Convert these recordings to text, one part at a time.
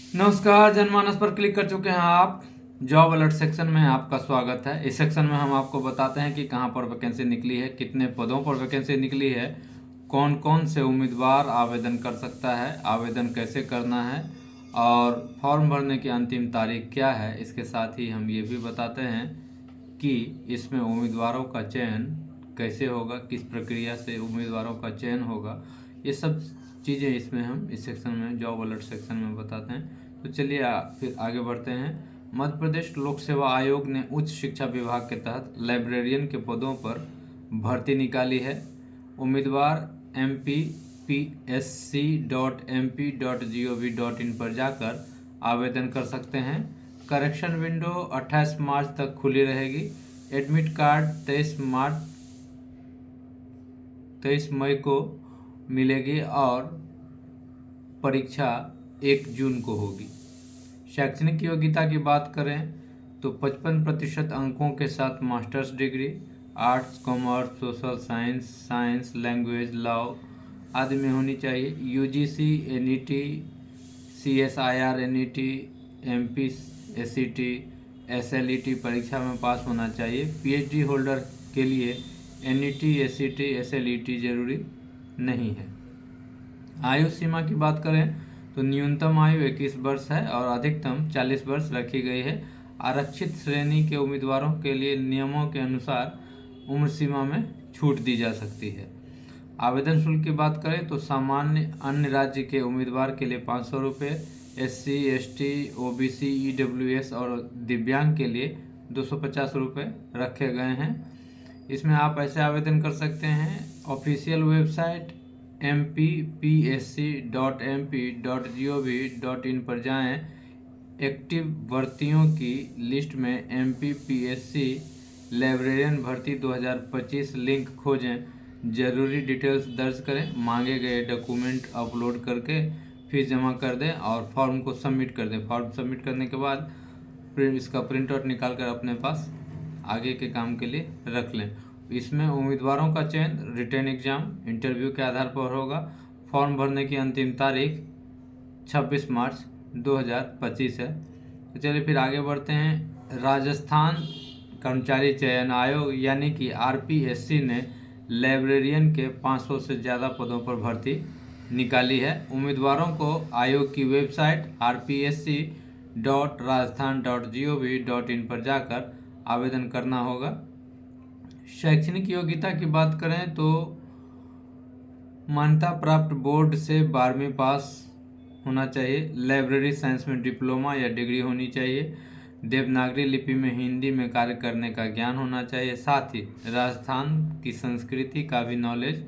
नमस्कार, जनमानस पर क्लिक कर चुके हैं आप। जॉब अलर्ट सेक्शन में आपका स्वागत है। इस सेक्शन में हम आपको बताते हैं कि कहां पर वैकेंसी निकली है, कितने पदों पर वैकेंसी निकली है, कौन कौन से उम्मीदवार आवेदन कर सकता है, आवेदन कैसे करना है और फॉर्म भरने की अंतिम तारीख क्या है। इसके साथ ही हम ये भी बताते हैं कि इसमें उम्मीदवारों का चयन कैसे होगा, किस प्रक्रिया से उम्मीदवारों का चयन होगा, ये सब चीज़ें इसमें हम इस सेक्शन में, जॉब अलर्ट सेक्शन में बताते हैं। तो चलिए फिर आगे बढ़ते हैं। मध्य प्रदेश लोक सेवा आयोग ने उच्च शिक्षा विभाग के तहत लाइब्रेरियन के पदों पर भर्ती निकाली है। उम्मीदवार mpsc.mp.gov.in पर जाकर आवेदन कर सकते हैं। करेक्शन विंडो 28 मार्च तक खुली रहेगी। एडमिट कार्ड 23 मई को मिलेगी और परीक्षा 1 जून को होगी। शैक्षणिक योग्यता की बात करें तो 55% अंकों के साथ masters degree arts, commerce, social science, science, language, law आदि में होनी चाहिए। यूजीसी, एनईटी, सीएसआईआर, एनईटी, एमपीएससीटी, एसएलईटी परीक्षा में पास होना चाहिए। पीएचडी होल्डर के लिए एनईटी, एसईटी, एसएलईटी जरूरी नहीं है। आयु सीमा की बात करें तो न्यूनतम आयु 21 वर्ष है और अधिकतम 40 वर्ष रखी गई है। आरक्षित श्रेणी के उम्मीदवारों के लिए नियमों के अनुसार उम्र सीमा में छूट दी जा सकती है। आवेदन शुल्क की बात करें तो सामान्य अन्य राज्य के उम्मीदवार के लिए 500 रुपये, SC, ST, OBC, EWS और दिव्यांग के लिए 250 रुपये रखे गए हैं। इसमें आप ऐसे आवेदन कर सकते हैं। ऑफिशियल वेबसाइट mpsc.mp.gov.in पर जाएं। एक्टिव भर्तियों की लिस्ट में MPPSC लाइब्रेरियन भर्ती 2025 लिंक खोजें। ज़रूरी डिटेल्स दर्ज करें, मांगे गए डॉक्यूमेंट अपलोड करके फीस जमा कर दें और फॉर्म को सबमिट कर दें। फॉर्म सबमिट करने के बाद इसका प्रिंट आउट निकाल कर अपने पास आगे के काम के लिए रख लें। इसमें उम्मीदवारों का चयन रिटन एग्जाम, इंटरव्यू के आधार पर होगा। फॉर्म भरने की अंतिम तारीख 26 मार्च 2025 है। तो चलिए फिर आगे बढ़ते हैं। राजस्थान कर्मचारी चयन आयोग यानी कि आरपीएससी ने लाइब्रेरियन के 500 से ज़्यादा पदों पर भर्ती निकाली है। उम्मीदवारों को आयोग की वेबसाइट rpsc.rajasthan.gov.in पर जाकर आवेदन करना होगा। शैक्षणिक योग्यता की बात करें तो मान्यता प्राप्त बोर्ड से 12वीं पास होना चाहिए। लाइब्रेरी साइंस में डिप्लोमा या डिग्री होनी चाहिए। देवनागरी लिपि में हिंदी में कार्य करने का ज्ञान होना चाहिए। साथ ही राजस्थान की संस्कृति का भी नॉलेज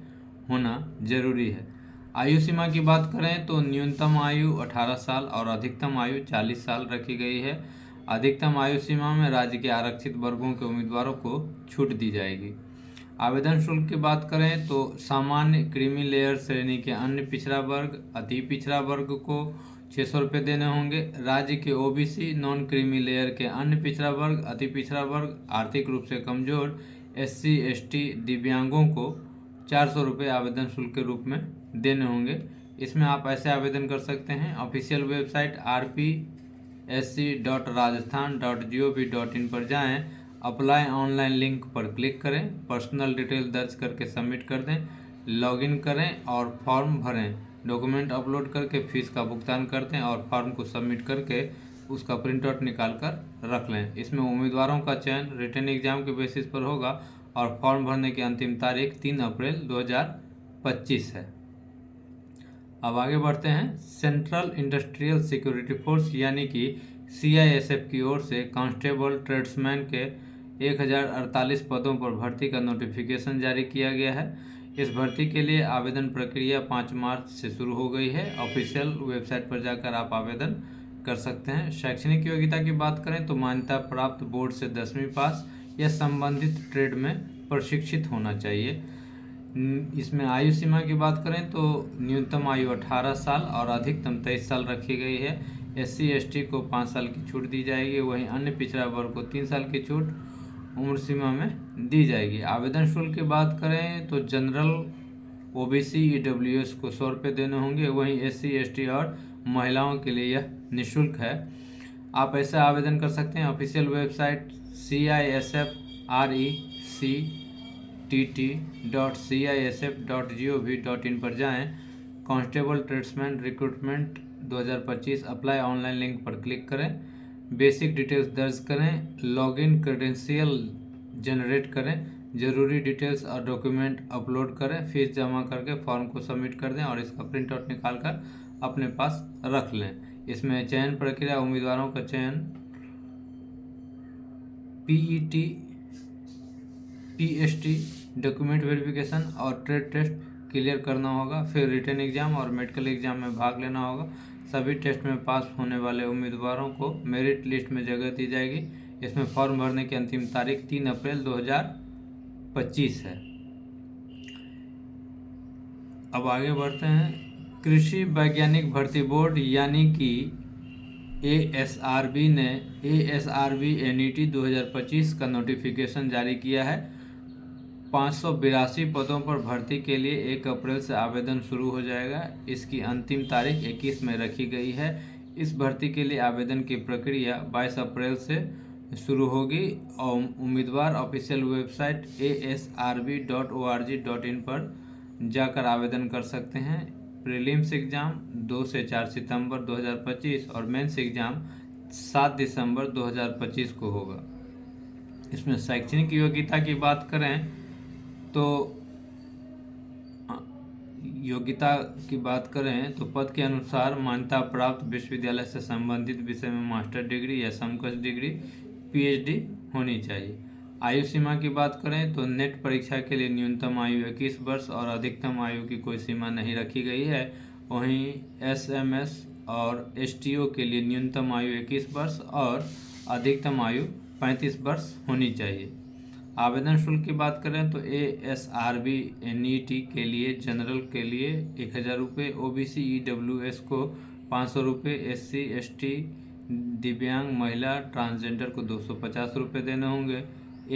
होना जरूरी है। आयु सीमा की बात करें तो न्यूनतम आयु 18 साल और अधिकतम आयु 40 साल रखी गई है। अधिकतम आयु सीमा में राज्य के आरक्षित वर्गों के उम्मीदवारों को छूट दी जाएगी। आवेदन शुल्क की बात करें तो सामान्य क्रीमी लेयर श्रेणी के अन्य पिछड़ा वर्ग, अति पिछड़ा वर्ग को 600 रुपये देने होंगे। राज्य के ओबीसी, नॉन क्रीमी लेयर के अन्य पिछड़ा वर्ग, अति पिछड़ा वर्ग, आर्थिक रूप से कमजोर, SC, ST, दिव्यांगों को 400 रुपये आवेदन शुल्क के रूप में देने होंगे। इसमें आप ऐसे आवेदन कर सकते हैं। ऑफिशियल वेबसाइट rpsc.rajasthan.gov.in पर जाएं। अप्लाई ऑनलाइन लिंक पर क्लिक करें, पर्सनल डिटेल दर्ज करके सबमिट कर दें, लॉगिन करें और फॉर्म भरें। डॉक्यूमेंट अपलोड करके फीस का भुगतान कर दें और फॉर्म को सबमिट करके उसका प्रिंट आउट निकाल कर रख लें। इसमें उम्मीदवारों का चयन रिटन एग्जाम के बेसिस पर होगा और फॉर्म भरने की अंतिम तारीख 3 अप्रैल 2025 है। अब आगे बढ़ते हैं। सेंट्रल इंडस्ट्रियल सिक्योरिटी फोर्स यानी कि CISF की ओर से कांस्टेबल ट्रेड्समैन के 1048 पदों पर भर्ती का नोटिफिकेशन जारी किया गया है। इस भर्ती के लिए आवेदन प्रक्रिया 5 मार्च से शुरू हो गई है। ऑफिशियल वेबसाइट पर जाकर आप आवेदन कर सकते हैं। शैक्षणिक योग्यता की बात करें तो मान्यता प्राप्त बोर्ड से 10वीं पास या संबंधित ट्रेड में प्रशिक्षित होना चाहिए। इसमें आयु सीमा की बात करें तो न्यूनतम आयु 18 साल और अधिकतम 23 साल रखी गई है। SC, ST को 5 साल की छूट दी जाएगी, वहीं अन्य पिछड़ा वर्ग को 3 साल की छूट उम्र सीमा में दी जाएगी। आवेदन शुल्क की बात करें तो जनरल ओबीसी ईडब्ल्यूएस को 100 रुपये देने होंगे। वहीं SC ST और महिलाओं के लिए यह निःशुल्क है। आप ऐसे आवेदन कर सकते हैं। ऑफिशियल वेबसाइट CISFRECTT.CISF.gov.in पर जाएं। Constable tradesman recruitment 2025 apply online link पर क्लिक करें। बेसिक डिटेल्स दर्ज करें। लॉगिन क्रेडेंशियल जनरेट करें। जरूरी डिटेल्स और डॉक्यूमेंट अपलोड करें। फीस जमा करके फॉर्म को सबमिट कर दें और इसका प्रिंट आउट निकाल कर अपने पास रख लें। इसमें चयन प्रक्रिया उम्मीदवारों का चयन PET PST डॉक्यूमेंट वेरिफिकेशन और ट्रेड टेस्ट क्लियर करना होगा। फिर रिटन एग्जाम और मेडिकल एग्जाम में भाग लेना होगा। सभी टेस्ट में पास होने वाले उम्मीदवारों को मेरिट लिस्ट में जगह दी जाएगी। इसमें फॉर्म भरने की अंतिम तारीख 3 अप्रैल 2025 है। अब आगे बढ़ते हैं। कृषि वैज्ञानिक भर्ती बोर्ड यानी कि ASRB ने ASRB NET 2025 का नोटिफिकेशन जारी किया है। 582 पदों पर भर्ती के लिए 1 अप्रैल से आवेदन शुरू हो जाएगा। इसकी अंतिम तारीख 21 में रखी गई है। इस भर्ती के लिए आवेदन की प्रक्रिया 22 अप्रैल से शुरू होगी और उम्मीदवार ऑफिशियल वेबसाइट asrb.org.in पर जाकर आवेदन कर सकते हैं। प्रीलिम्स एग्ज़ाम 2 से 4 सितंबर 2025 और मेंस एग्ज़ाम 7 दिसंबर 2025 को होगा। इसमें शैक्षणिक योग्यता की बात करें तो पद के अनुसार मान्यता प्राप्त विश्वविद्यालय से संबंधित विषय में मास्टर डिग्री या समकक्ष डिग्री PhD होनी चाहिए। आयु सीमा की बात करें तो नेट परीक्षा के लिए न्यूनतम आयु 21 वर्ष और अधिकतम आयु की कोई सीमा नहीं रखी गई है। वहीं SMS और STO के लिए न्यूनतम आयु 21 वर्ष और अधिकतम आयु 35 वर्ष होनी चाहिए। आवेदन शुल्क की बात करें तो ASRB NET के लिए जनरल के लिए 1000 रुपये, OBC EWS को 500 रुपये, SC ST दिव्यांग महिला ट्रांसजेंडर को 250 रुपये देने होंगे।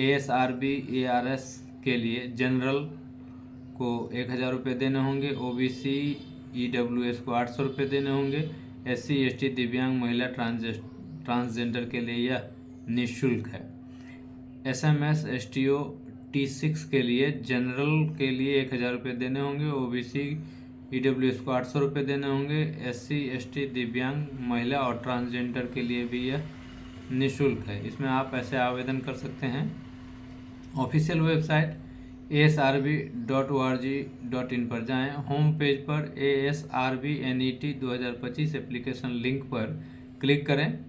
ASRB ARS के लिए जनरल को 1000 रुपये देने होंगे। OBC EWS को 800 रुपये देने होंगे। SC ST दिव्यांग महिला ट्रांसजेंडर के लिए यह निःशुल्क है। SMS STO T6 के लिए जनरल के लिए 1000 रुपये देने होंगे। OBC EWS को 800 रुपये देने होंगे। SC ST दिव्यांग महिला और ट्रांसजेंडर के लिए भी यह निःशुल्क है। इसमें आप ऐसे आवेदन कर सकते हैं। ऑफिशियल वेबसाइट asrb.org.in पर जाएं। होम पेज पर ASRB NET 2025 एप्लीकेशन लिंक पर क्लिक करें।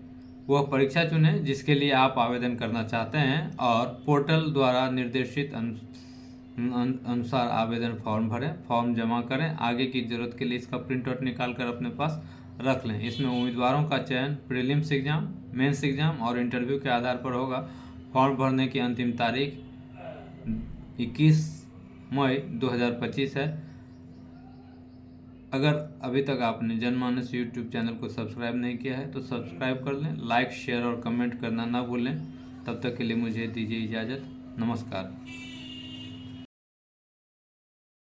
वह परीक्षा चुनें जिसके लिए आप आवेदन करना चाहते हैं और पोर्टल द्वारा निर्देशित अनुसार आवेदन फॉर्म भरें, फॉर्म जमा करें। आगे की ज़रूरत के लिए इसका प्रिंट आउट निकाल कर अपने पास रख लें। इसमें उम्मीदवारों का चयन प्रीलिम्स एग्ज़ाम, मेंस एग्ज़ाम और इंटरव्यू के आधार पर होगा। फॉर्म भरने की अंतिम तारीख 21 मई 2025 है। अगर अभी तक आपने जनमानस YouTube चैनल को सब्सक्राइब नहीं किया है तो सब्सक्राइब कर लें। लाइक, शेयर और कमेंट करना ना भूलें। तब तक के लिए मुझे दीजिए इजाज़त। नमस्कार।